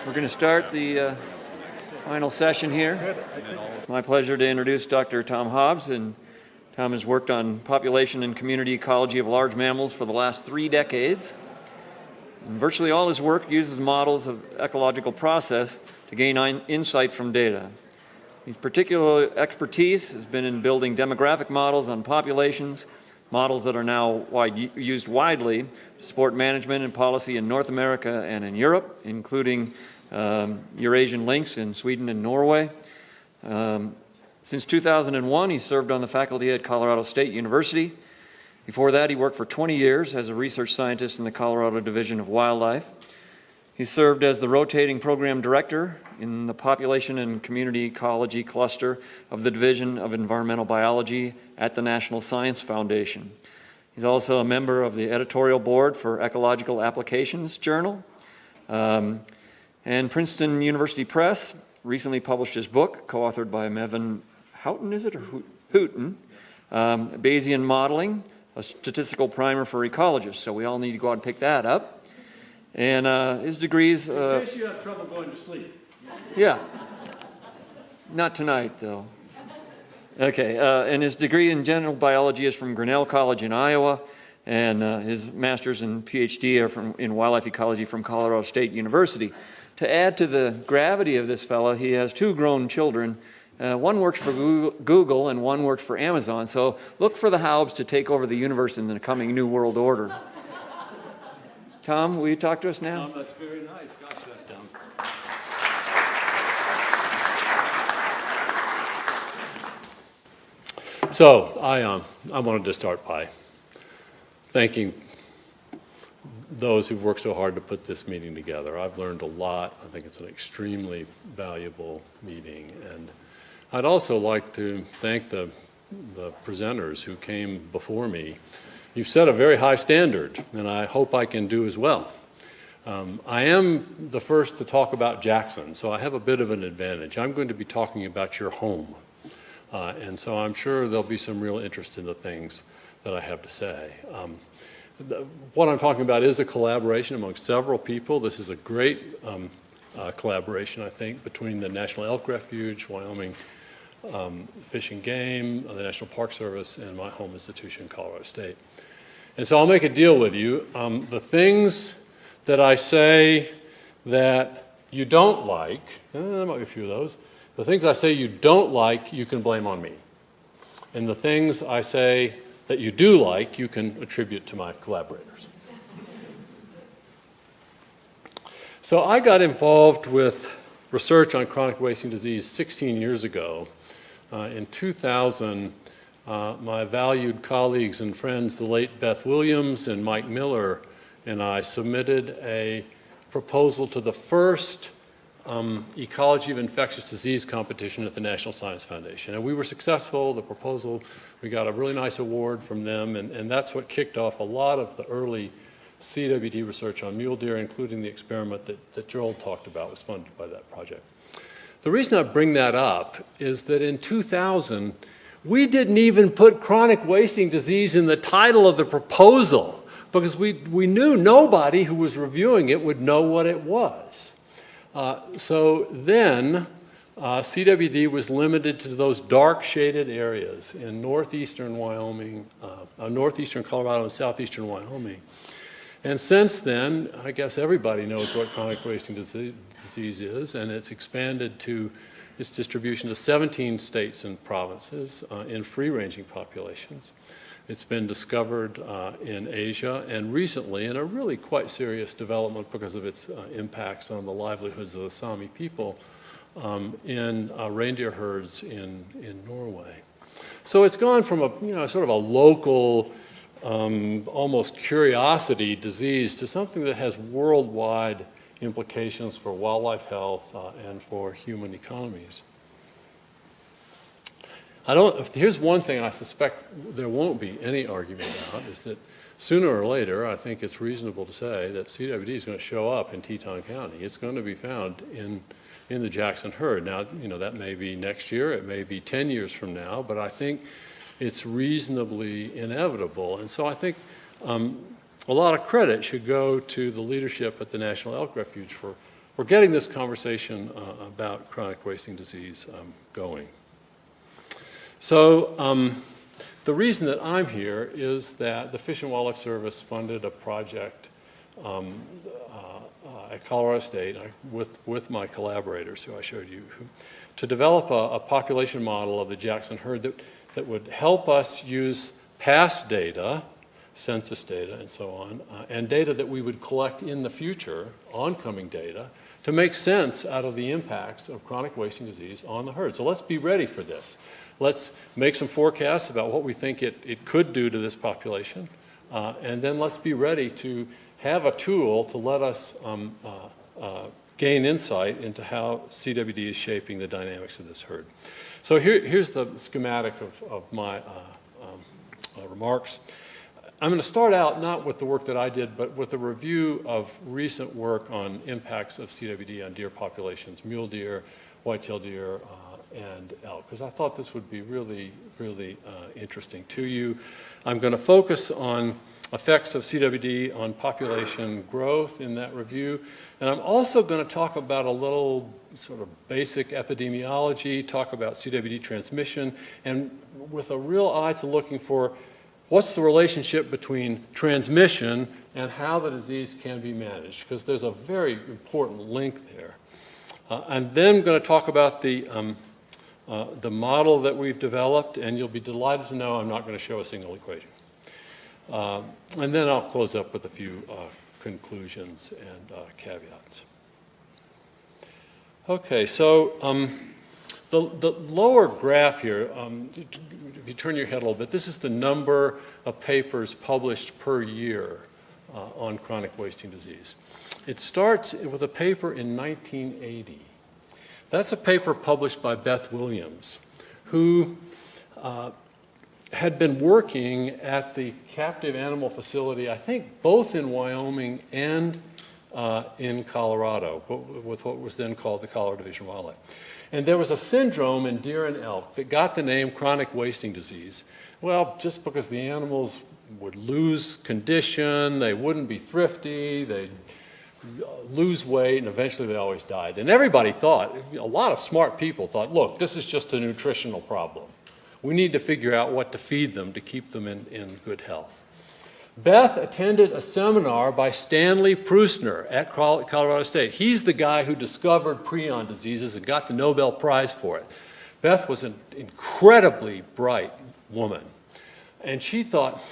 We're going to start the final session here. It's my pleasure to introduce Dr. Tom Hobbs, and Tom has worked on population and community ecology of large mammals for the last 3 decades. And virtually all his work uses models of ecological process to gain insight from data. His particular expertise has been in building demographic models on populations, models that are now used widely to support management and policy in North America and in Europe, including Eurasian lynx in Sweden and Norway. Since 2001, he served on the faculty at Colorado State University. Before that, he worked for 20 years as a research scientist in the Colorado Division of Wildlife. He served as the rotating program director in the Population and Community Ecology Cluster of the Division of Environmental Biology at the National Science Foundation. He's also a member of the editorial board for Ecological Applications Journal. And Princeton University Press recently published his book, co-authored by Mevin Houghton, is it, or Houghton? Bayesian Modeling, a statistical primer for ecologists. So we all need to go out and pick that up. And his degrees... in case you have trouble going to sleep. Yeah. Not tonight, though. Okay, and his degree in general biology is from Grinnell College in Iowa, and his master's and PhD are in wildlife ecology from Colorado State University. To add to the gravity of this fellow, he has 2 grown children. One works for Google and one works for Amazon, so look for the Hobbs to take over the universe in the coming New World Order. Tom, will you talk to us now? Tom, that's very nice. Gosh, that's dumb. So I wanted to start by thanking those who've worked so hard to put this meeting together. I've learned a lot. I think it's an extremely valuable meeting. And I'd also like to thank the presenters who came before me. You've set a very high standard, and I hope I can do as well. I am the first to talk about Jackson, so I have a bit of an advantage. I'm going to be talking about your home. And so I'm sure there'll be some real interest in the things that I have to say. What I'm talking about is a collaboration among several people. This is a great collaboration, I think, between the National Elk Refuge, Wyoming Fish and Game, the National Park Service, and my home institution, Colorado State. And so I'll make a deal with you. The things that I say that you don't like, there might be a few of those. The things I say you don't like, you can blame on me. And the things I say that you do like, you can attribute to my collaborators. So I got involved with research on chronic wasting disease 16 years ago. In 2000, my valued colleagues and friends, the late Beth Williams and Mike Miller, and I submitted a proposal to the first Ecology of Infectious Disease competition at the National Science Foundation. And we were successful. The proposal, we got a really nice award from them, and that's what kicked off a lot of the early CWD research on mule deer, including the experiment that Joel talked about was funded by that project. The reason I bring that up is that in 2000, we didn't even put chronic wasting disease in the title of the proposal because we knew nobody who was reviewing it would know what it was. So then CWD was limited to those dark shaded areas in northeastern Wyoming, northeastern Colorado and southeastern Wyoming. And since then, I guess everybody knows what chronic wasting disease is, and it's expanded to its distribution to 17 states and provinces in free-ranging populations. It's been discovered in Asia, and recently, in a really quite serious development because of its impacts on the livelihoods of the Sami people, in reindeer herds in Norway. So it's gone from a sort of a local, almost curiosity disease to something that has worldwide implications for wildlife health and for human economies. Here's one thing I suspect there won't be any argument about, is that sooner or later, I think it's reasonable to say that CWD is going to show up in Teton County. It's going to be found in the Jackson herd. Now, that may be next year, it may be 10 years from now, but I think it's reasonably inevitable. And so I think a lot of credit should go to the leadership at the National Elk Refuge for we're getting this conversation about chronic wasting disease going. So the reason that I'm here is that the Fish and Wildlife Service funded a project at Colorado State with my collaborators who I showed you to develop a population model of the Jackson herd that would help us use past data, census data and so on, and data that we would collect in the future, oncoming data, to make sense out of the impacts of chronic wasting disease on the herd. So let's be ready for this. Let's make some forecasts about what we think it could do to this population, and then let's be ready to have a tool to let us gain insight into how CWD is shaping the dynamics of this herd. So here's the schematic of my remarks. I'm going to start out not with the work that I did, but with a review of recent work on impacts of CWD on deer populations, mule deer, white-tailed deer, and elk, because I thought this would be really, really interesting to you. I'm going to focus on effects of CWD on population growth in that review, and I'm also going to talk about a little sort of basic epidemiology, talk about CWD transmission, and with a real eye to looking for what's the relationship between transmission and how the disease can be managed, because there's a very important link there. I'm then going to talk about the model that we've developed, and you'll be delighted to know I'm not going to show a single equation. And then I'll close up with a few conclusions and caveats. Okay, so the lower graph here, if you turn your head a little bit, this is the number of papers published per year on chronic wasting disease. It starts with a paper in 1980. That's a paper published by Beth Williams, who had been working at the captive animal facility, I think both in Wyoming and in Colorado, with what was then called the Colorado Division of Wildlife. And there was a syndrome in deer and elk that got the name chronic wasting disease. Well, just because the animals would lose condition, they wouldn't be thrifty, they'd lose weight, and eventually they always died. And everybody thought, a lot of smart people thought, look, this is just a nutritional problem. We need to figure out what to feed them to keep them in good health. Beth attended a seminar by Stanley Prusner at Colorado State. He's the guy who discovered prion diseases and got the Nobel Prize for it. Beth was an incredibly bright woman. And she thought,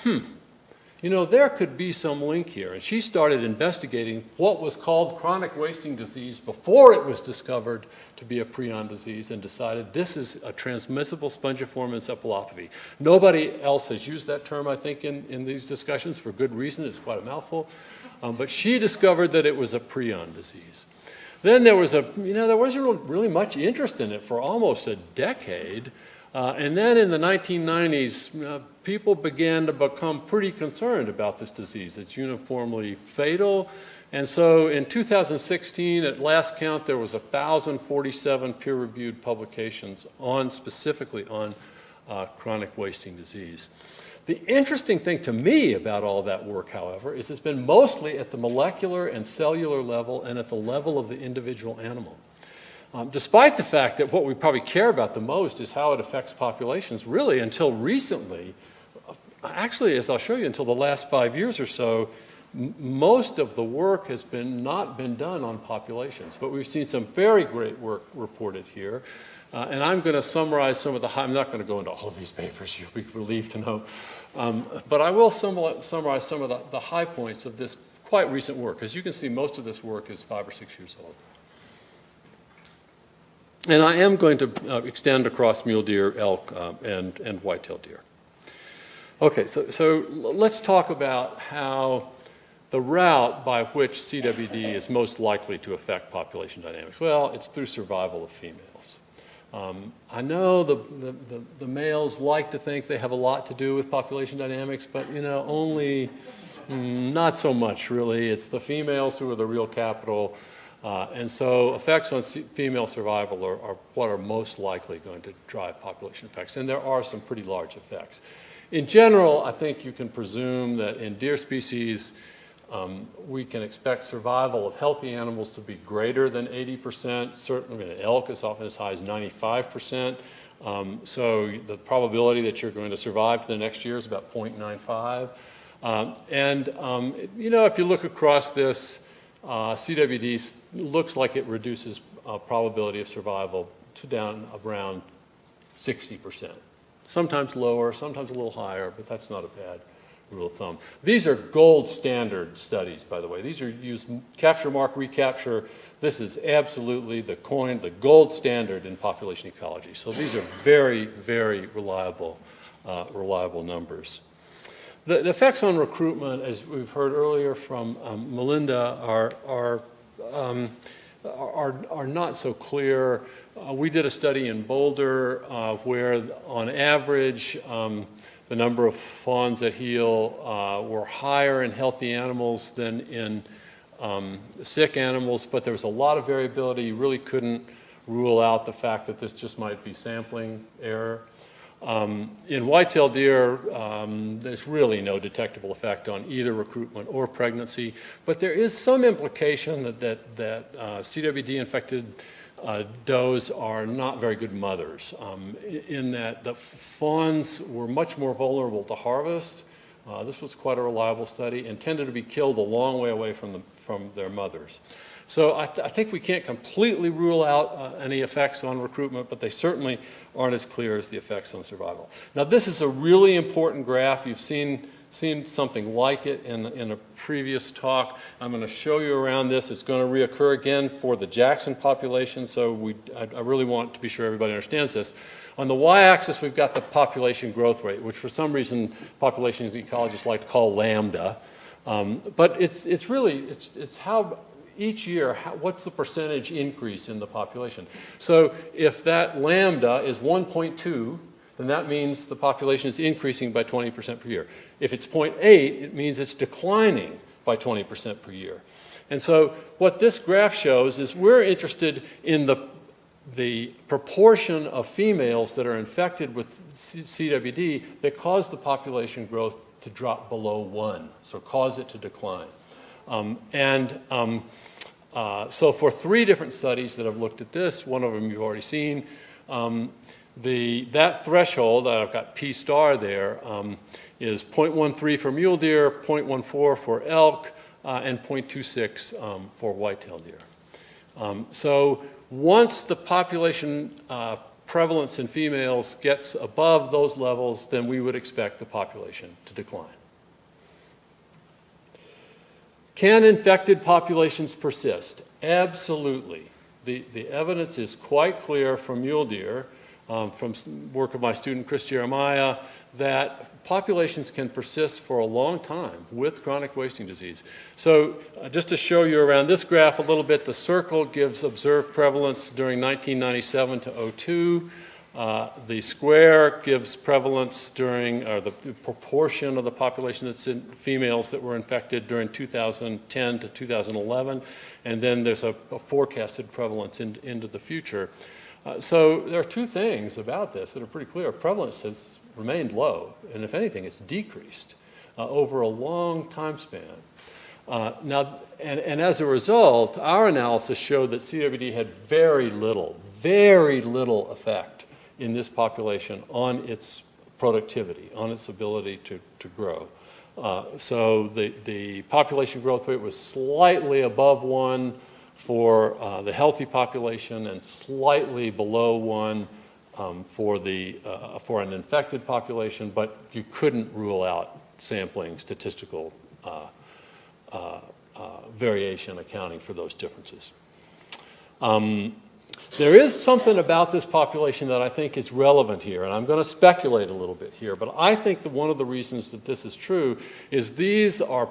there could be some link here. And she started investigating what was called chronic wasting disease before it was discovered to be a prion disease, and decided this is a transmissible spongiform encephalopathy. Nobody else has used that term, I think, in these discussions for good reason. It's quite a mouthful. But she discovered that it was a prion disease. Then there wasn't really much interest in it for almost a decade. And then in the 1990s, people began to become pretty concerned about this disease. It's uniformly fatal. And so in 2016, at last count, there was 1,047 peer-reviewed publications specifically on chronic wasting disease. The interesting thing to me about all that work, however, is it's been mostly at the molecular and cellular level and at the level of the individual animal. Despite the fact that what we probably care about the most is how it affects populations, really until recently, actually, as I'll show you, until the last 5 years or so, most of the work has not been done on populations. But we've seen some very great work reported here. And I'm going to summarize some of I'm not going to go into all of these papers, you'll be relieved to know. But I will summarize some of the high points of this quite recent work. As you can see, most of this work is 5 or 6 years old. And I am going to extend across mule deer, elk, and white-tailed deer. Okay, so let's talk about how the route by which CWD is most likely to affect population dynamics. Well, it's through survival of females. I know the males like to think they have a lot to do with population dynamics, but only not so much really. It's the females who are the real capital. And so effects on female survival are what are most likely going to drive population effects. And there are some pretty large effects. In general, I think you can presume that in deer species, We can expect survival of healthy animals to be greater than 80%. Certainly, an elk is often as high as 95%. So the probability that you're going to survive to the next year is about 0.95. If you look across this, CWD looks like it reduces probability of survival to down around 60%. Sometimes lower, sometimes a little higher, but that's not a bad rule of thumb. These are gold standard studies, by the way. These are used capture, mark, recapture. This is absolutely the gold standard in population ecology. So these are very, very reliable numbers. The effects on recruitment, as we've heard earlier from Melinda, are not so clear. We did a study in Boulder where, on average, the number of fawns that heal were higher in healthy animals than in sick animals, but there was a lot of variability. You really couldn't rule out the fact that this just might be sampling error. In white-tailed deer, there's really no detectable effect on either recruitment or pregnancy, but there is some implication that CWD-infected does are not very good mothers, in that the fawns were much more vulnerable to harvest. This was quite a reliable study and tended to be killed a long way away from their mothers. So I think we can't completely rule out any effects on recruitment, but they certainly aren't as clear as the effects on survival. Now, this is a really important graph. You've seen something like it in a previous talk. I'm going to show you around this. It's going to reoccur again for the Jackson population, so I really want to be sure everybody understands this. On the y-axis, we've got the population growth rate, which for some reason population ecologists like to call lambda. But it's how each year, what's the percentage increase in the population? So if that lambda is 1.2, then that means the population is increasing by 20% per year. If it's 0.8, it means it's declining by 20% per year. And so what this graph shows is we're interested in the proportion of females that are infected with CWD that cause the population growth to drop below 1, so cause it to decline. So for 3 different studies that have looked at this, one of them you've already seen, that threshold that I've got P star there is 0.13 for mule deer, 0.14 for elk, and 0.26 for white-tailed deer. So once the population prevalence in females gets above those levels, then we would expect the population to decline. Can infected populations persist? Absolutely. The evidence is quite clear from mule deer, from work of my student Chris Jeremiah, that populations can persist for a long time with chronic wasting disease. So just to show you around this graph a little bit, the circle gives observed prevalence during 1997 to 02. The square gives prevalence during, or the proportion of the population that's in females that were infected during 2010 to 2011, and then there's a forecasted prevalence into the future. So there are 2 things about this that are pretty clear. Prevalence has remained low, and if anything, it's decreased over a long time span. Now, as a result, our analysis showed that CWD had very little effect in this population on its productivity, on its ability to grow. So the population growth rate was slightly above 1 for the healthy population and slightly below 1 for an infected population, but you couldn't rule out sampling statistical variation accounting for those differences. There is something about this population that I think is relevant here, and I'm going to speculate a little bit here, but I think that one of the reasons that this is true is these are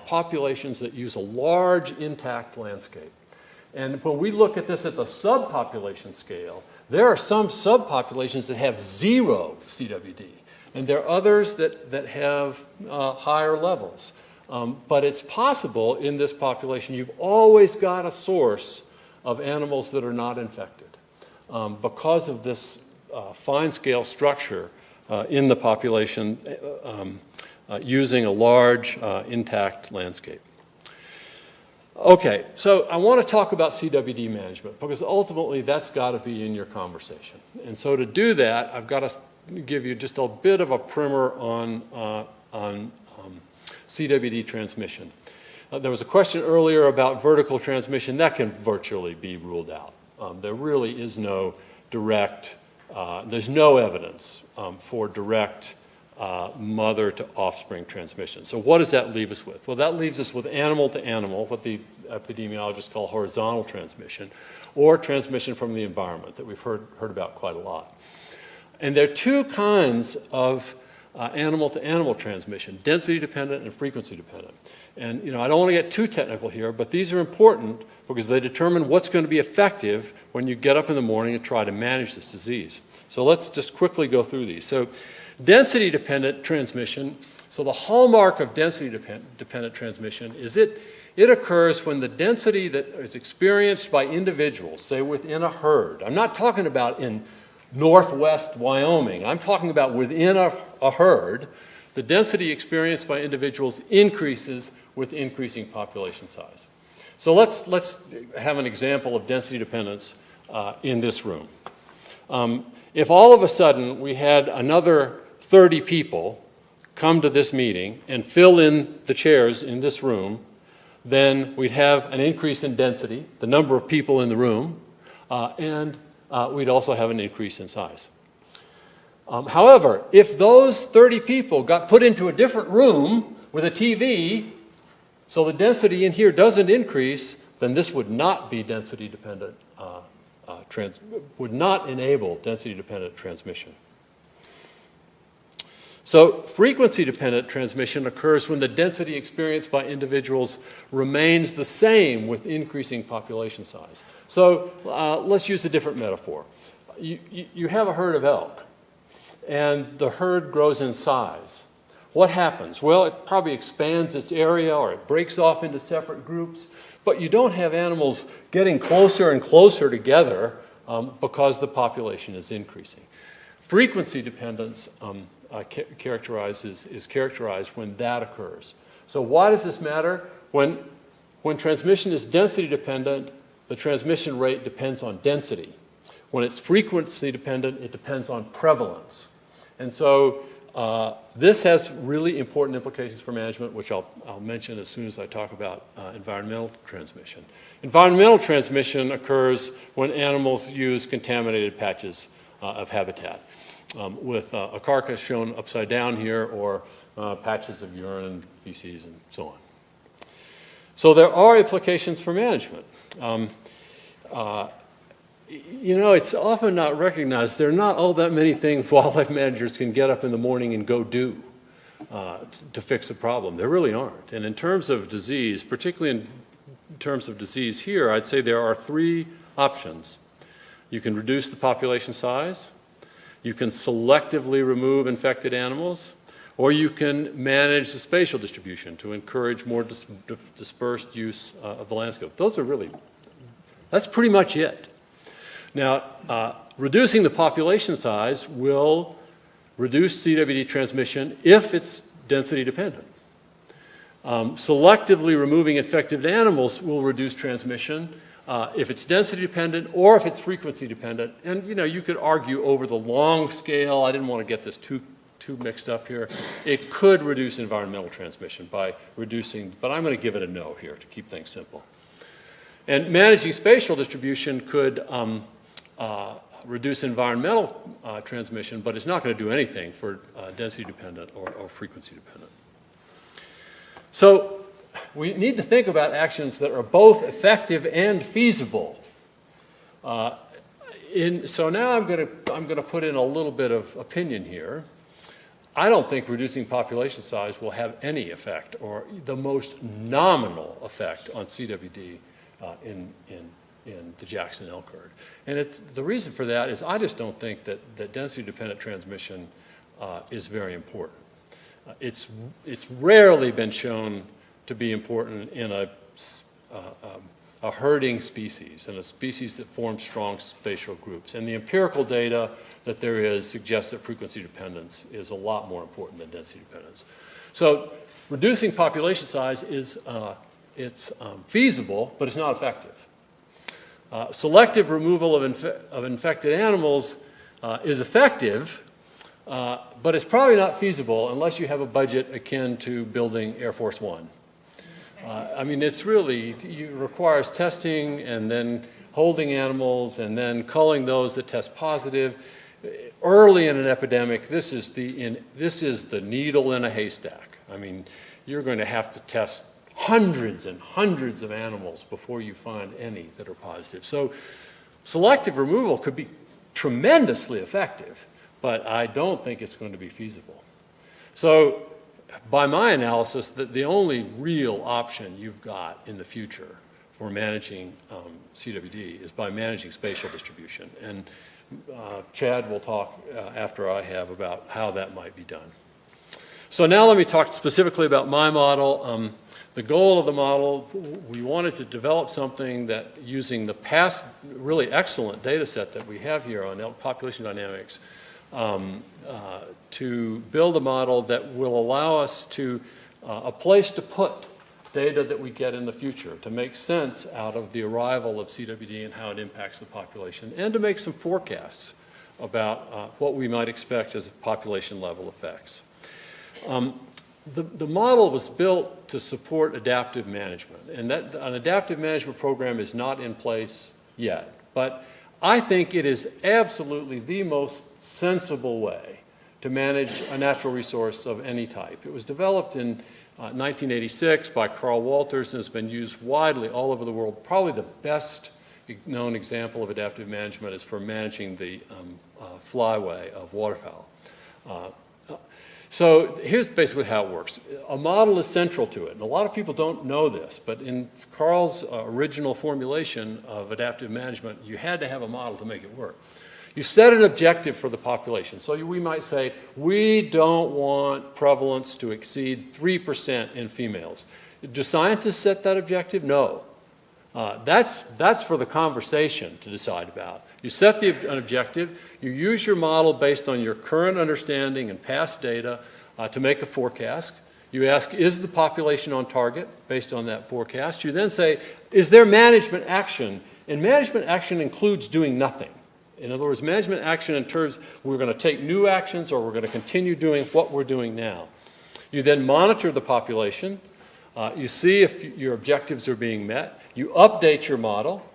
populations that use a large intact landscape. And when we look at this at the subpopulation scale, there are some subpopulations that have 0 CWD, and there are others that have higher levels. But it's possible in this population you've always got a source of animals that are not infected because of this fine-scale structure in the population using a large intact landscape. Okay, so I want to talk about CWD management because ultimately that's got to be in your conversation. And so to do that, I've got to give you just a bit of a primer on CWD transmission. There was a question earlier about vertical transmission. That can virtually be ruled out. There really is no direct, there's no evidence for direct mother to offspring transmission. So what does that leave us with? Well, that leaves us with animal to animal, what the epidemiologists call horizontal transmission, or transmission from the environment that we've heard about quite a lot. And there are two kinds of animal to animal transmission, density dependent and frequency dependent. And I don't want to get too technical here, but these are important because they determine what's going to be effective when you get up in the morning and try to manage this disease. So let's just quickly go through these. So density dependent transmission, so the hallmark of density dependent transmission is it occurs when the density that is experienced by individuals, say within a herd, I'm not talking about in northwest Wyoming, I'm talking about within a herd, the density experienced by individuals increases with increasing population size. So let's have an example of density dependence in this room. If all of a sudden we had another 30 people come to this meeting and fill in the chairs in this room, then we'd have an increase in density, the number of people in the room, and we'd also have an increase in size. However, if those 30 people got put into a different room with a TV, so the density in here doesn't increase, then this would not be density dependent, would not enable density dependent transmission. So frequency dependent transmission occurs when the density experienced by individuals remains the same with increasing population size. So let's use a different metaphor. You have a herd of elk, and the herd grows in size. What happens? Well, it probably expands its area or it breaks off into separate groups, but you don't have animals getting closer and closer together because the population is increasing. Frequency dependence is characterized when that occurs. So why does this matter? When transmission is density dependent, the transmission rate depends on density. When it's frequency dependent, it depends on prevalence. And so this has really important implications for management, which I'll mention as soon as I talk about environmental transmission. Environmental transmission occurs when animals use contaminated patches of habitat, with a carcass shown upside down here, or patches of urine, feces, and so on. So there are implications for management. It's often not recognized. There are not all that many things wildlife managers can get up in the morning and go do to fix a problem. There really aren't. And in terms of disease, particularly in terms of disease here, I'd say there are three options. You can reduce the population size, you can selectively remove infected animals, or you can manage the spatial distribution to encourage more dispersed use of the landscape. That's pretty much it. Now, reducing the population size will reduce CWD transmission if it's density dependent. Selectively removing infected animals will reduce transmission if it's density dependent or if it's frequency dependent. And you could argue over the long scale. I didn't want to get this too mixed up here. It could reduce environmental transmission by reducing, but I'm going to give it a no here to keep things simple. And managing spatial distribution could reduce environmental transmission, but it's not going to do anything for density dependent or frequency dependent. So we need to think about actions that are both effective and feasible. So now I'm going to put in a little bit of opinion here. I don't think reducing population size will have any effect, or the most nominal effect, on CWD in the Jackson elk herd. And the reason for that is I just don't think that density-dependent transmission is very important. It's rarely been shown to be important in a a herding species and a species that forms strong spatial groups. And the empirical data that there is suggests that frequency dependence is a lot more important than density dependence. So reducing population size is feasible, but it's not effective. Selective removal of infected animals is effective, but it's probably not feasible unless you have a budget akin to building Air Force One. I mean, it requires testing and then holding animals and then culling those that test positive. Early in an epidemic, this is the needle in a haystack. I mean, you're going to have to test hundreds and hundreds of animals before you find any that are positive. So selective removal could be tremendously effective, but I don't think it's going to be feasible. So by my analysis, the only real option you've got in the future for managing CWD is by managing spatial distribution. And Chad will talk after I have about how that might be done. So now let me talk specifically about my model. The goal of the model, we wanted to develop something that, using the past really excellent data set that we have here on population dynamics, to build a model that will allow us to a place to put data that we get in the future, to make sense out of the arrival of CWD and how it impacts the population, and to make some forecasts about what we might expect as population level effects. The model was built to support adaptive management, and that an adaptive management program is not in place yet. But I think it is absolutely the most sensible way to manage a natural resource of any type. It was developed in 1986 by Carl Walters and has been used widely all over the world. Probably the best known example of adaptive management is for managing the flyway of waterfowl. So here's basically how it works. A model is central to it, and a lot of people don't know this, but in Carl's original formulation of adaptive management, you had to have a model to make it work. You set an objective for the population. So we might say, we don't want prevalence to exceed 3% in females. Do scientists set that objective? No. That's for the conversation to decide about. You set an objective, you use your model based on your current understanding and past data to make a forecast. You ask, is the population on target based on that forecast? You then say, is there management action? And management action includes doing nothing. In other words, management action in terms we're going to take new actions or we're going to continue doing what we're doing now. You then monitor the population. You see if your objectives are being met. You update your model.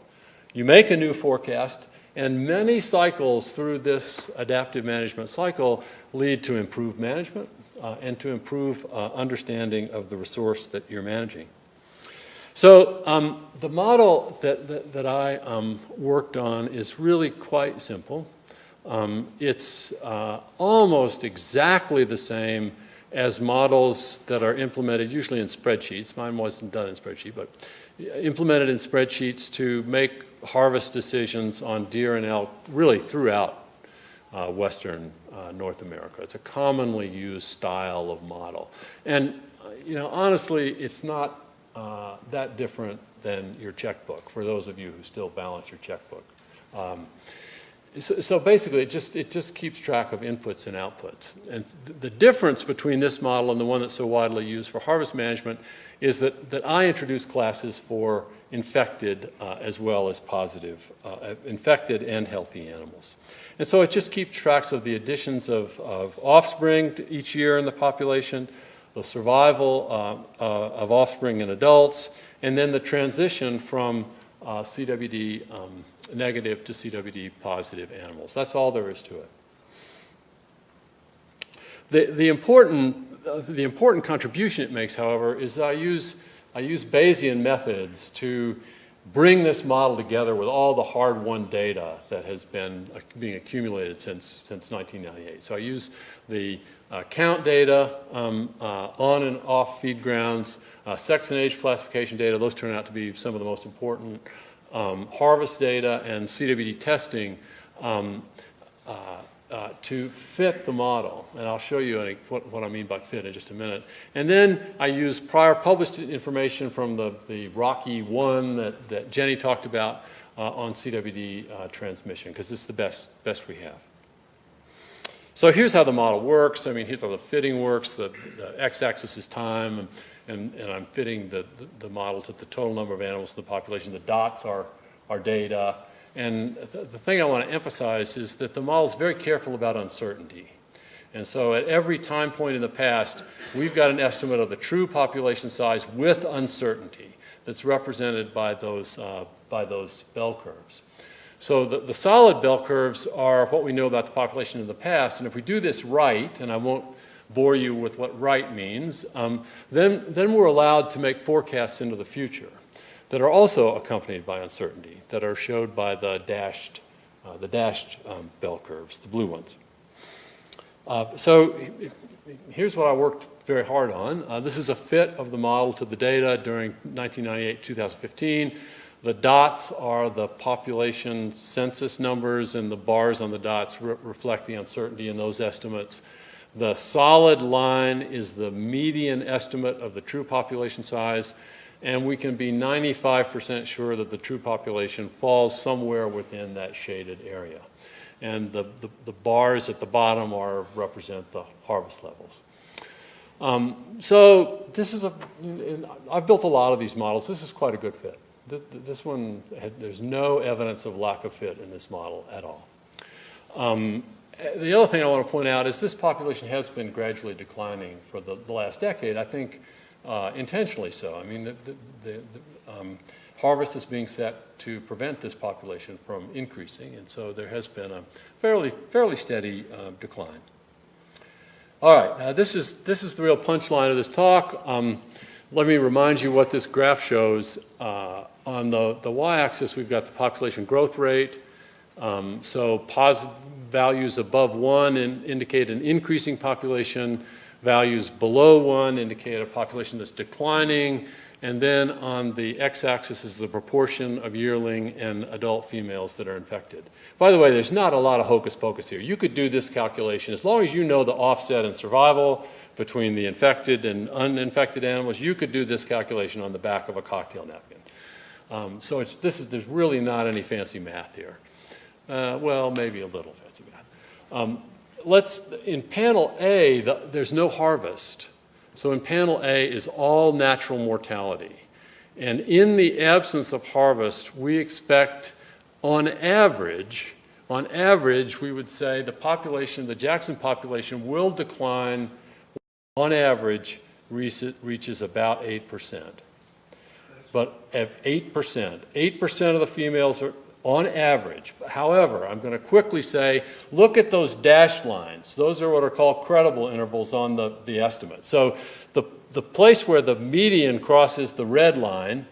You make a new forecast. And many cycles through this adaptive management cycle lead to improved management and to improve understanding of the resource that you're managing. So the model that I worked on is really quite simple. It's almost exactly the same as models that are implemented usually in spreadsheets. Mine wasn't done in spreadsheet, but implemented in spreadsheets to make harvest decisions on deer and elk really throughout Western North America. It's a commonly used style of model. And honestly, it's not that different than your checkbook, for those of you who still balance your checkbook. So basically, it just keeps track of inputs and outputs. And the difference between this model and the one that's so widely used for harvest management is that I introduce classes for infected as well as positive, infected and healthy animals. And so it just keeps tracks of the additions of offspring each year in the population, the survival of offspring in adults, and then the transition from CWD negative to CWD positive animals. That's all there is to it. The important contribution it makes, however, is that I use Bayesian methods to bring this model together with all the hard-won data that has been being accumulated since 1998. So I use the count data on and off feed grounds, sex and age classification data. Those turn out to be some of the most important. Harvest data and CWD testing to fit the model. And I'll show you what I mean by fit in just a minute. And then I use prior published information from the Rocky 1 that Jenny talked about on CWD transmission, because this is the best we have. So here's how the model works. I mean, here's how the fitting works. The x-axis is time, and I'm fitting the model to the total number of animals in the population. The dots are data. And the thing I want to emphasize is that the model is very careful about uncertainty. And so at every time point in the past, we've got an estimate of the true population size with uncertainty that's represented by those bell curves. So the solid bell curves are what we know about the population in the past. And if we do this right, and I won't bore you with what right means, then we're allowed to make forecasts into the future that are also accompanied by uncertainty, that are showed by the dashed bell curves, the blue ones. So here's what I worked very hard on. This is a fit of the model to the data during 1998-2015. The dots are the population census numbers, and the bars on the dots reflect the uncertainty in those estimates. The solid line is the median estimate of the true population size, and we can be 95% sure that the true population falls somewhere within that shaded area. And the bars at the bottom represent the harvest levels. So this is I've built a lot of these models. This is quite a good fit. This one, there's no evidence of lack of fit in this model at all. The other thing I want to point out is this population has been gradually declining for the last decade, I think intentionally so. I mean, the harvest is being set to prevent this population from increasing, and so there has been a fairly steady decline. All right, now this is the real punchline of this talk. Let me remind you what this graph shows. On the y-axis, we've got the population growth rate. So positive values above 1 indicate an increasing population. Values below 1 indicate a population that's declining. And then on the x-axis is the proportion of yearling and adult females that are infected. By the way, there's not a lot of hocus pocus here. You could do this calculation. As long as you know the offset in survival between the infected and uninfected animals, you could do this calculation on the back of a cocktail napkin. So there's really not any fancy math here. Well, maybe a little fancy math. In panel A, there's no harvest. So in panel A is all natural mortality. And in the absence of harvest, we expect on average, we would say the Jackson population will decline on average reaches about 8%. But at 8% of the females are on average. However, I'm going to quickly say, look at those dashed lines. Those are what are called credible intervals on the estimate. So the place where the median crosses the red line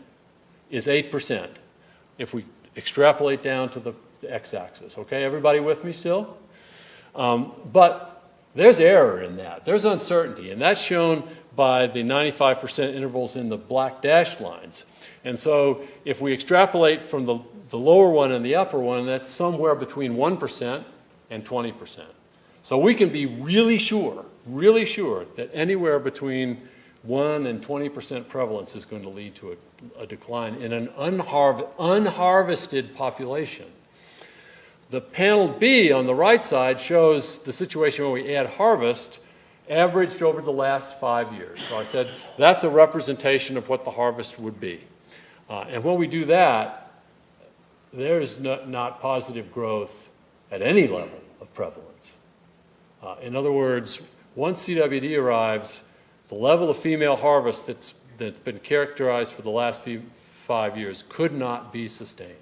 is 8%. If we extrapolate down to the x-axis. Okay, everybody with me still? But there's error in that. There's uncertainty, and that's shown by the 95% intervals in the black dashed lines. And so if we extrapolate from the lower one and the upper one, that's somewhere between 1% and 20%. So we can be really sure that anywhere between 1 and 20% prevalence is going to lead to a decline in an unharvested population. The panel B on the right side shows the situation where we add harvest averaged over the last 5 years. So I said that's a representation of what the harvest would be. And when we do that, there's not positive growth at any level of prevalence. In other words, once CWD arrives, the level of female harvest that's been characterized for the last 5 years could not be sustained.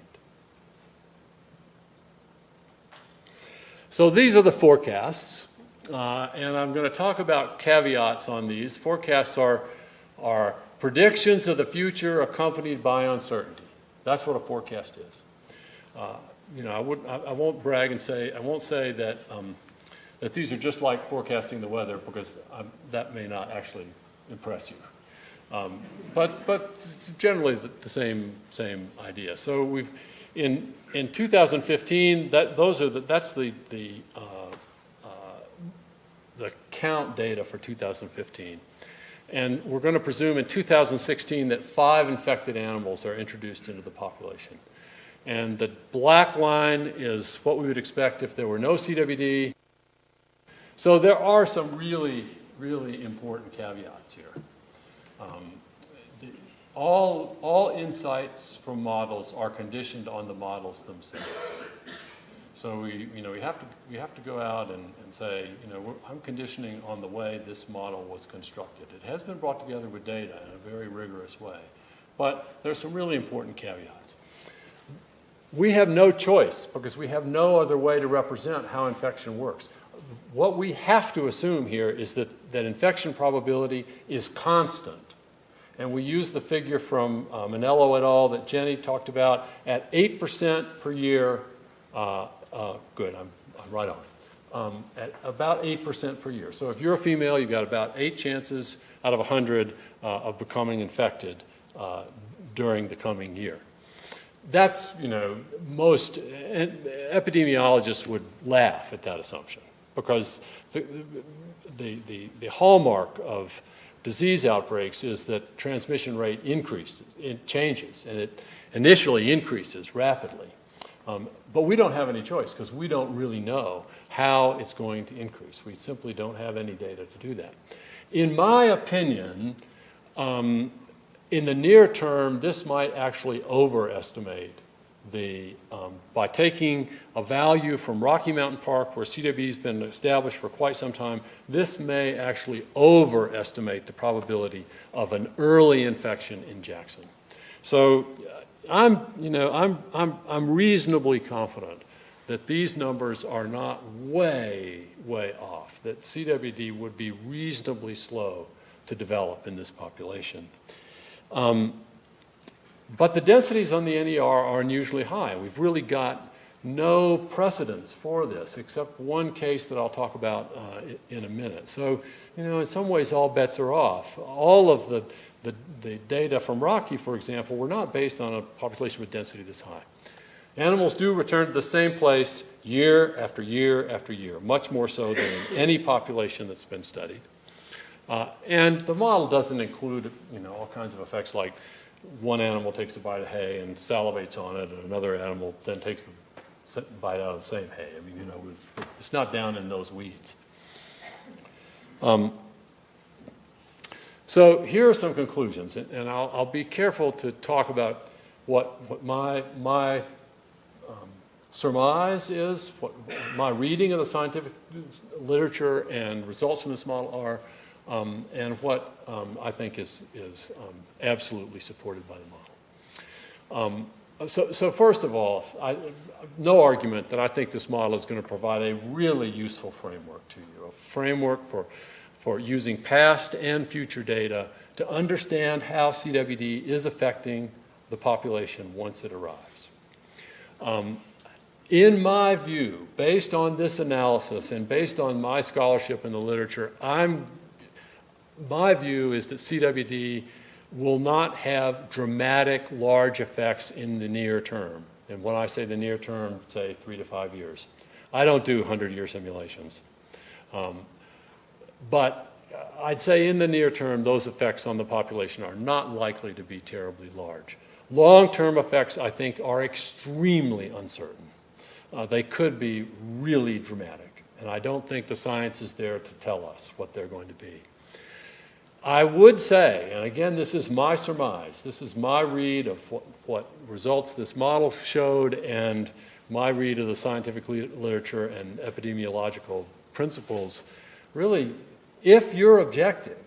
So these are the forecasts, and I'm going to talk about caveats on these. Forecasts are predictions of the future accompanied by uncertainty. That's what a forecast is. I won't brag and say, I won't say that these are just like forecasting the weather, because that may not actually impress you. But it's generally the same idea. So in 2015, that's the the count data for 2015. And we're going to presume in 2016 that 5 infected animals are introduced into the population. And the black line is what we would expect if there were no CWD. So there are some really, really important caveats here. All insights from models are conditioned on the models themselves. So we have to go out and say, I'm conditioning on the way this model was constructed. It has been brought together with data in a very rigorous way, but there's some really important caveats. We have no choice because we have no other way to represent how infection works. What we have to assume here is that infection probability is constant. And we use the figure from Manello et al. That Jenny talked about at 8% per year. Good, I'm right on. At about 8% per year. So if you're a female, you've got about 8 chances out of 100 of becoming infected during the coming year. That's, most epidemiologists would laugh at that assumption because the hallmark of disease outbreaks is that transmission rate increases, it changes, and it initially increases rapidly. But we don't have any choice because we don't really know how it's going to increase. We simply don't have any data to do that. In my opinion, in the near term, this might actually overestimate by taking a value from Rocky Mountain Park, where CWD has been established for quite some time, this may actually overestimate the probability of an early infection in Jackson. So I'm reasonably confident that these numbers are not way, way off, that CWD would be reasonably slow to develop in this population. But the densities on the NER are unusually high. We've really got no precedence for this, except one case that I'll talk about in a minute. So, in some ways, all bets are off. All of the data from Rocky, for example, were not based on a population with density this high. Animals do return to the same place year after year after year, much more so than in any population that's been studied. And the model doesn't include, all kinds of effects like one animal takes a bite of hay and salivates on it, and another animal then takes the bite out of the same hay. I mean, it's not down in those weeds. So here are some conclusions, and I'll be careful to talk about what my surmise is, what my reading of the scientific literature and results from this model are, and what I think is absolutely supported by the model. So first of all, no argument that I think this model is going to provide a really useful framework to you, a framework for using past and future data to understand how CWD is affecting the population once it arrives. In my view, based on this analysis and based on my scholarship in the literature, my view is that CWD will not have dramatic, large effects in the near term. And when I say the near term, say 3 to 5 years. I don't do 100-year simulations. But I'd say in the near term, those effects on the population are not likely to be terribly large. Long-term effects, I think, are extremely uncertain. They could be really dramatic. And I don't think the science is there to tell us what they're going to be. I would say, and again, this is my surmise, this is my read of what results this model showed and my read of the scientific literature and epidemiological principles. Really, if your objective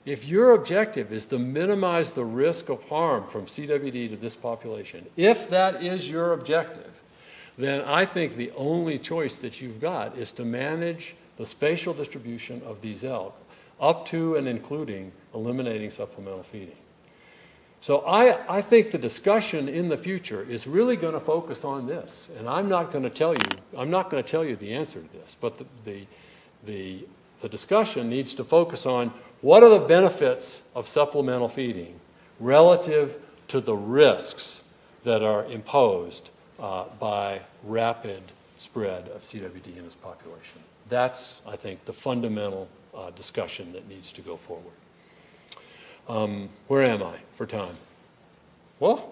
is to minimize the risk of harm from CWD to this population, if that is your objective, then I think the only choice that you've got is to manage the spatial distribution of these elk up to and including eliminating supplemental feeding. So I think the discussion in the future is really going to focus on this. And I'm not going to tell you the answer to this, but the discussion needs to focus on what are the benefits of supplemental feeding relative to the risks that are imposed by rapid spread of CWD in this population. That's, I think, the fundamental discussion that needs to go forward. Where am I for time? Well,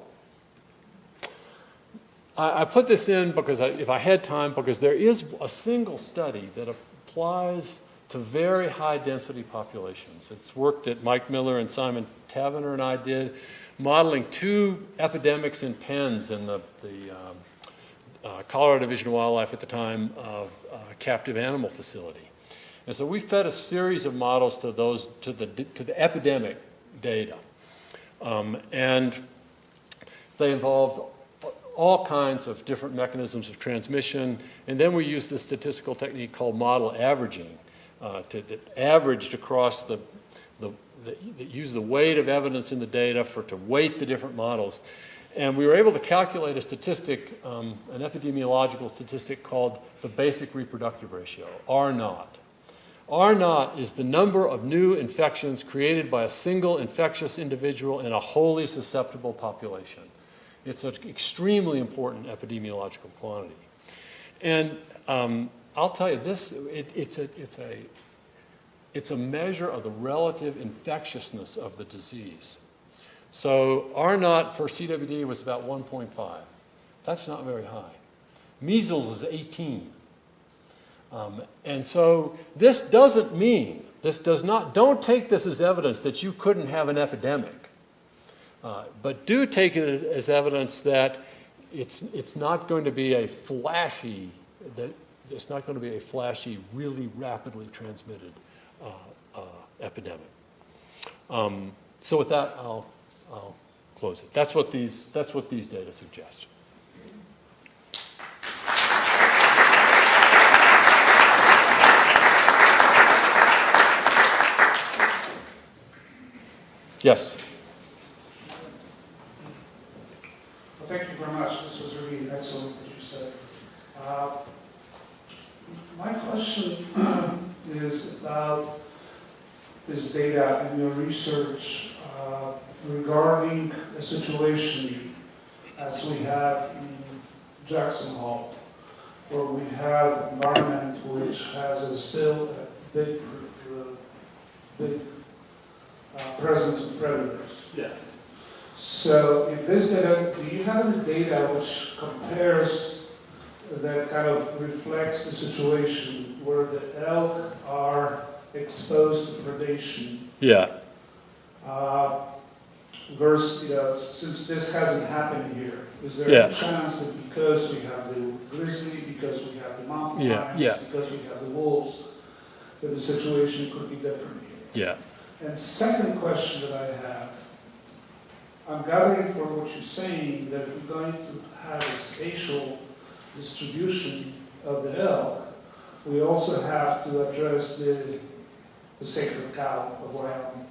I put this in because if I had time, because there is a single study that applies to very high density populations. It's work that Mike Miller and Simon Tavener and I did, modeling 2 epidemics in pens in the Colorado Division of Wildlife at the time of captive animal facility. And so we fed a series of models to the epidemic data. And they involved all kinds of different mechanisms of transmission. And then we used this statistical technique called model averaging that averaged across that used the weight of evidence in the data to weight the different models. And we were able to calculate a statistic, an epidemiological statistic called the basic reproductive ratio, R0. R0 is the number of new infections created by a single infectious individual in a wholly susceptible population. It's an extremely important epidemiological quantity. And I'll tell you this, it's a measure of the relative infectiousness of the disease. So R0 for CWD was about 1.5. That's not very high. Measles is 18. And so this doesn't mean, don't take this as evidence that you couldn't have an epidemic. But do take it as evidence that it's not going to be a flashy, really rapidly transmitted epidemic. So with that, I'll close it. That's what these data suggest. Yes. Well, thank you very much. This was really excellent what you said. My question is about this data and your research regarding a situation as we have in Jackson Hole, where we have an environment which has still a big presence of predators. Yes. So if this data, do you have any data which compares, that kind of reflects the situation where the elk are exposed to predation? Yeah. Versus, since this hasn't happened here, is there a chance that because we have the grizzly, because we have the mountain lions, because we have the wolves, that the situation could be different here? Yeah. And second question that I have, I'm gathering from what you're saying that if we're going to have a spatial distribution of the elk, we also have to address the sacred cow of Wyoming.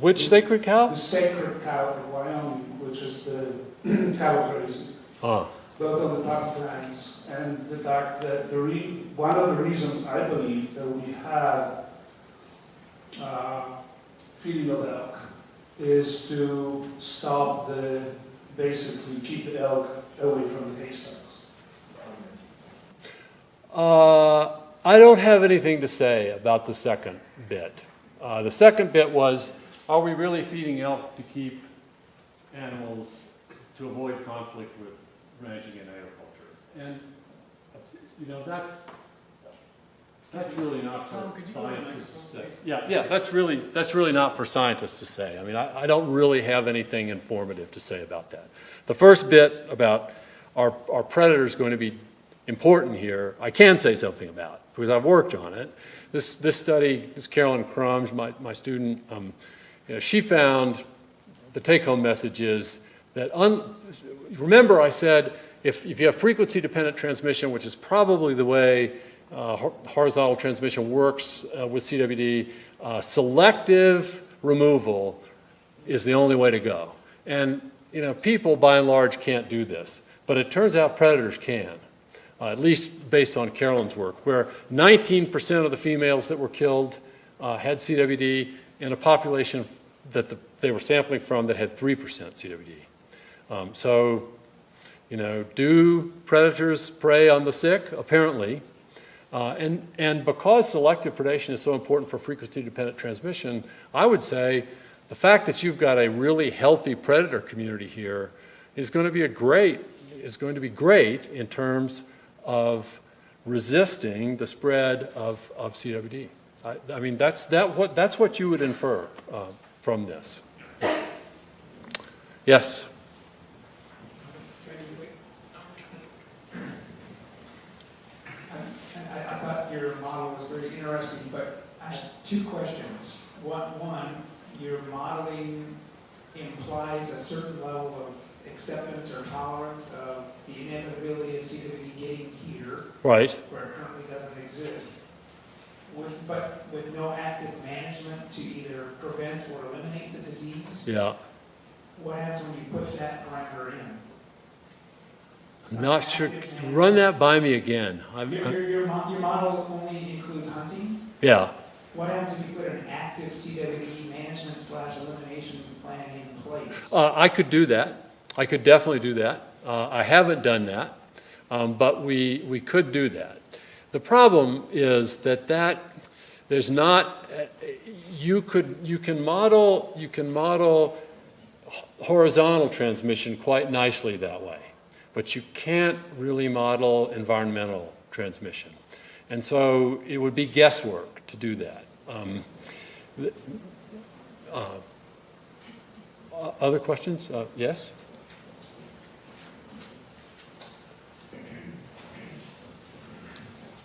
Which sacred cow? The sacred cow of Wyoming, which is the cattle grazing. Both on the public lands, and the fact that one of the reasons I believe that we have feeding of elk is to stop basically keep the elk away from the haystacks. I don't have anything to say about the second bit. The second bit was, are we really feeding elk to keep animals to avoid conflict with ranching and agriculture? And that's really not for scientists to say. Yeah, that's really not for scientists to say. I mean, I don't really have anything informative to say about that. The first bit about are predators going to be important here, I can say something about, because I've worked on it. This study, this Carolyn Crumb, my student, she found the take-home message is that, remember I said, if you have frequency-dependent transmission, which is probably the way horizontal transmission works with CWD, selective removal is the only way to go. And people, by and large, can't do this. But it turns out predators can. At least based on Carolyn's work, where 19% of the females that were killed had CWD in a population that they were sampling from that had 3% CWD. So, do predators prey on the sick? Apparently. And because selective predation is so important for frequency-dependent transmission, I would say the fact that you've got a really healthy predator community here is going to be great in terms of resisting the spread of CWD. I mean, that's what you would infer from this. Yes. I thought your model was very interesting, but I have two questions. One, your modeling implies a certain level of acceptance or tolerance of the inevitability of CWD getting here, Right. where it currently doesn't exist, but with no active management to either prevent or eliminate the disease. Yeah. What happens when you put that parameter in? I'm not sure. Run that by me again. Your model only includes hunting. Yeah. What happens if you put an active CWD management / elimination plan in place? I could do that. I could definitely do that. I haven't done that, but we could do that. The problem is that there's not. You can model horizontal transmission quite nicely that way, but you can't really model environmental transmission, and so it would be guesswork to do that. Other questions? Yes?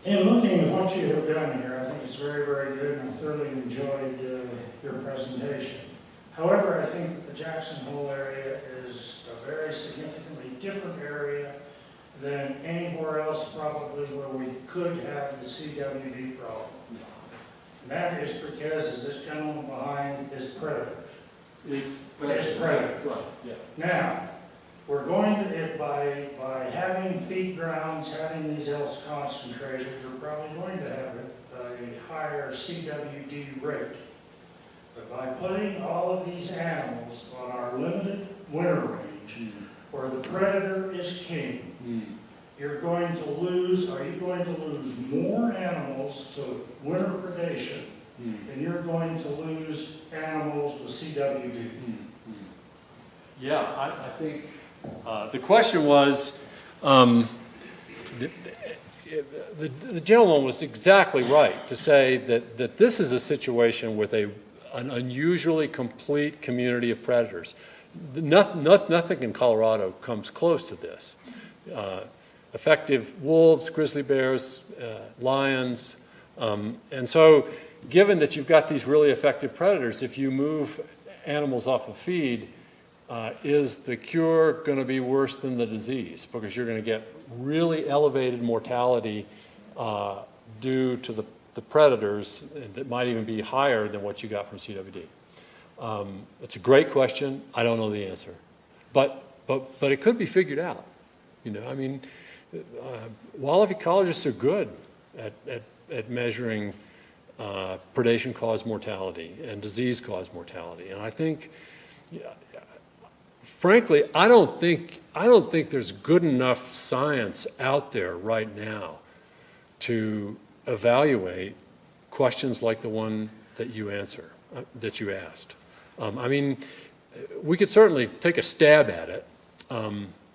In looking at what you have done here, I think it's very, very good, and I thoroughly enjoyed your presentation. However, I think that the Jackson Hole area is a very significantly different area than anywhere else probably where we could have the CWD problem. And that is because, as this gentleman behind is predators. Is predators. Right. Yeah. Now, we're going to, by having feed grounds, having these elks concentrated, we're probably going to have a higher CWD rate. But by putting all of these animals on our limited winter range, where the predator is king, you're going to lose, are you going to lose more animals to winter predation than you're going to lose animals with CWD? Yeah, I think the question was, the gentleman was exactly right to say that this is a situation with an unusually complete community of predators. Nothing in Colorado comes close to this. Effective wolves, grizzly bears, lions, and so given that you've got these really effective predators, if you move animals off of feed, is the cure going to be worse than the disease? Because you're going to get really elevated mortality due to the predators that might even be higher than what you got from CWD. It's a great question. I don't know the answer, but it could be figured out. You know, I mean, wildlife ecologists are good at measuring predation-caused mortality and disease-caused mortality, and I think. Frankly, I don't think there's good enough science out there right now to evaluate questions like the one that you asked. I mean, we could certainly take a stab at it,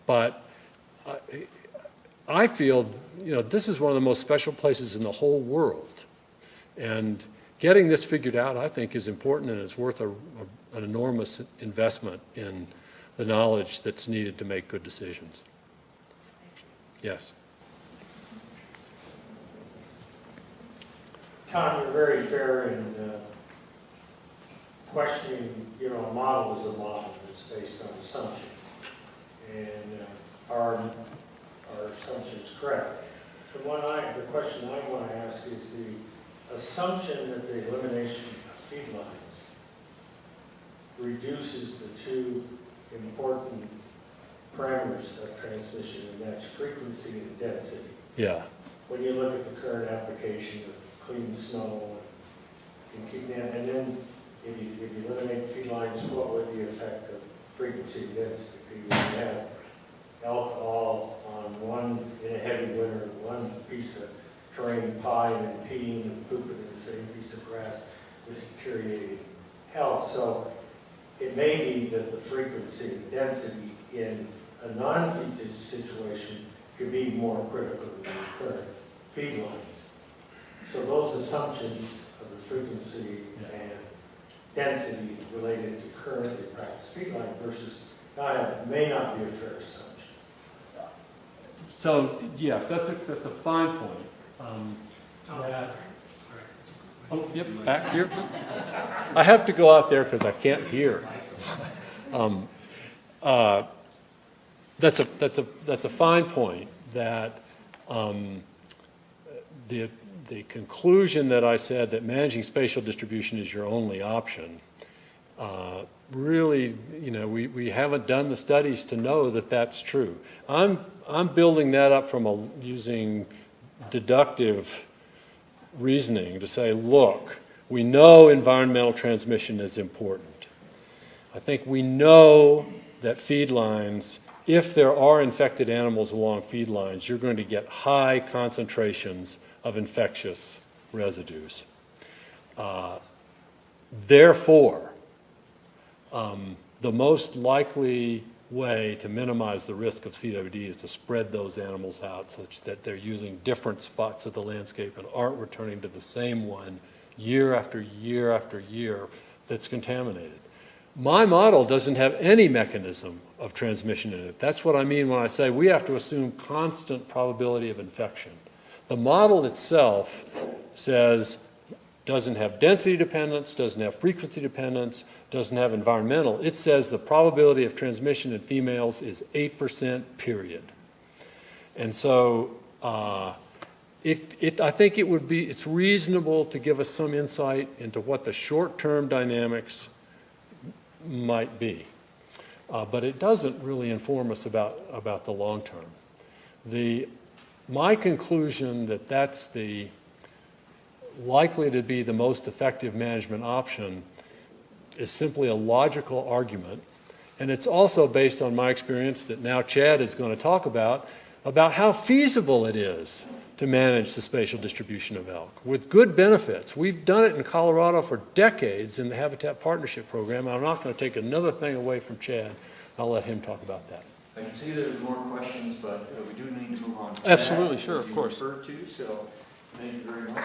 but I feel this is one of the most special places in the whole world, and getting this figured out, I think, is important, and it's worth an enormous investment in the knowledge that's needed to make good decisions. Yes. Tom, you're very fair in questioning, a model is a model that's based on assumptions. And are assumptions correct? The question I want to ask is the assumption that the elimination of feedlines reduces the two important parameters of transmission, and that's frequency and density. Yeah. When you look at the current application of clean snow and keep that, and then if you eliminate feedlines, what would the effect of frequency and density be? When you have alcohol on in a heavy winter, one piece of carrying pie and then peeing and pooping in the same piece of grass with deteriorating health. So it may be that the frequency and density in a non-feed situation could be more critical than the current feed lines. So those assumptions of the frequency and density related to currently practiced feed line versus diet may not be a fair assumption. So yes, that's a fine point. Oh, yep, back here. I have to go out there because I can't hear. That's a fine point. That the conclusion that I said that managing spatial distribution is your only option. Really, we haven't done the studies to know that that's true. I'm building that up from using deductive reasoning to say, look, we know environmental transmission is important. I think we know that feed lines, if there are infected animals along feed lines, you're going to get high concentrations of infectious residues. Therefore, the most likely way to minimize the risk of CWD is to spread those animals out such that they're using different spots of the landscape and aren't returning to the same one year after year after year that's contaminated. My model doesn't have any mechanism of transmission in it. That's what I mean when I say we have to assume constant probability of infection. The model itself says doesn't have density dependence, doesn't have frequency dependence, doesn't have environmental. It says the probability of transmission in females is 8%, period. And so I think it's reasonable to give us some insight into what the short-term dynamics might be. But it doesn't really inform us about the long term. My conclusion that that's the likely to be the most effective management option is simply a logical argument, and it's also based on my experience that now Chad is going to talk about how feasible it is to manage the spatial distribution of elk with good benefits. We've done it in Colorado for decades in the Habitat Partnership Program. I'm not going to take another thing away from Chad. I'll let him talk about that. I can see there's more questions, but we do need to move on. Absolutely, sure, of course. So thank you very much.